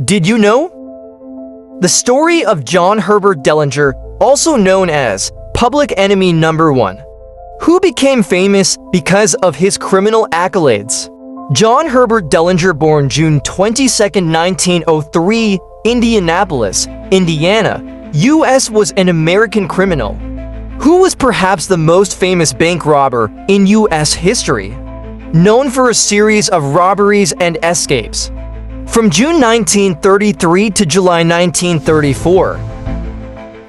Did you know? The story of John Herbert Billinger, also known as Public Enemy Number 1, who became famous because of his criminal accolades. John Herbert Billinger, born June 22, 1903, Indianapolis, Indiana, U.S., was an American criminal who was perhaps the most famous bank robber in U.S. history, known for a series of robberies and escapes. From June 1933 to July 1934,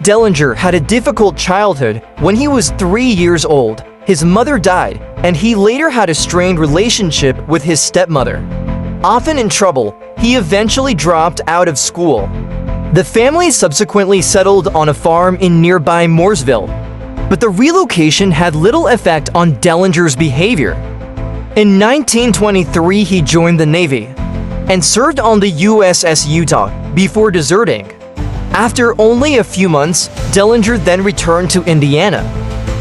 Billinger had a difficult childhood. When he was 3 years old, his mother died, and he later had a strained relationship with his stepmother. Often in trouble, he eventually dropped out of school. The family subsequently settled on a farm in nearby Mooresville, but the relocation had little effect on Billinger's behavior. In 1923, he joined the Navy and served on the USS Utah before deserting. After only a few months, Billinger then returned to Indiana.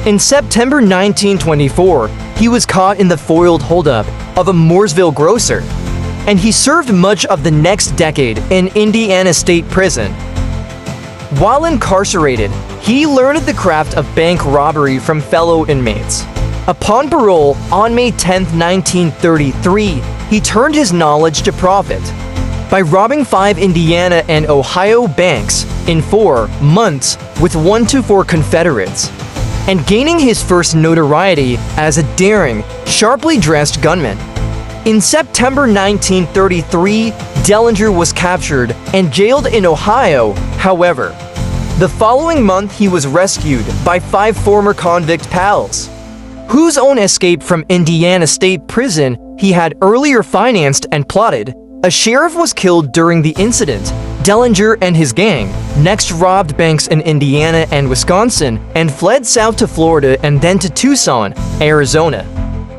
In September 1924, he was caught in the foiled holdup of a Mooresville grocer, and he served much of the next decade in Indiana State Prison. While incarcerated, he learned the craft of bank robbery from fellow inmates. Upon parole on May 10, 1933, he turned his knowledge to profit by robbing 5 Indiana and Ohio banks in 4 months with 1 to 4 Confederates, and gaining his first notoriety as a daring, sharply dressed gunman. In September 1933, Billinger was captured and jailed in Ohio. However, the following month he was rescued by 5 former convict pals, whose own escape from Indiana State Prison he had earlier financed and plotted. A sheriff was killed during the incident. Billinger and his gang next robbed banks in Indiana and Wisconsin and fled south to Florida and then to Tucson, Arizona,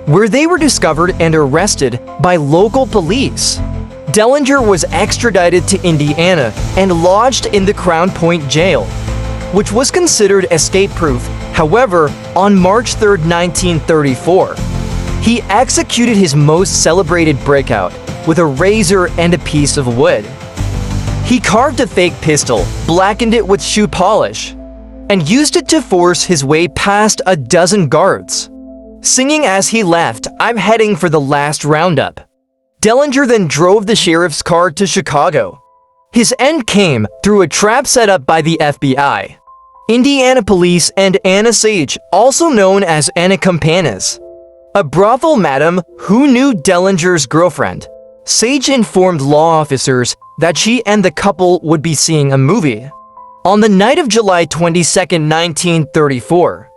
where they were discovered and arrested by local police. Billinger was extradited to Indiana and lodged in the Crown Point jail, which was considered escape-proof. However, on March 3, 1934, he executed his most celebrated breakout with a razor and a piece of wood. He carved a fake pistol, blackened it with shoe polish, and used it to force his way past a dozen guards, singing as he left, "I'm heading for the last roundup." Billinger then drove the sheriff's car to Chicago. His end came through a trap set up by the FBI, Indiana police, and Anna Sage, also known as Anna Campanas, a brothel madam who knew Billinger's girlfriend. Sage informed law officers that she and the couple would be seeing a movie. On the night of July 22, 1934,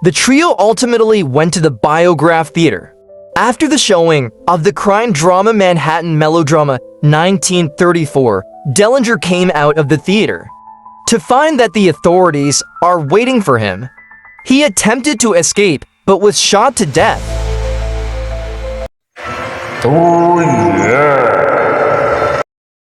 the trio ultimately went to the Biograph Theater. After the showing of the crime drama Manhattan Melodrama 1934, Billinger came out of the theater to find that the authorities are waiting for him. He attempted to escape but was shot to death.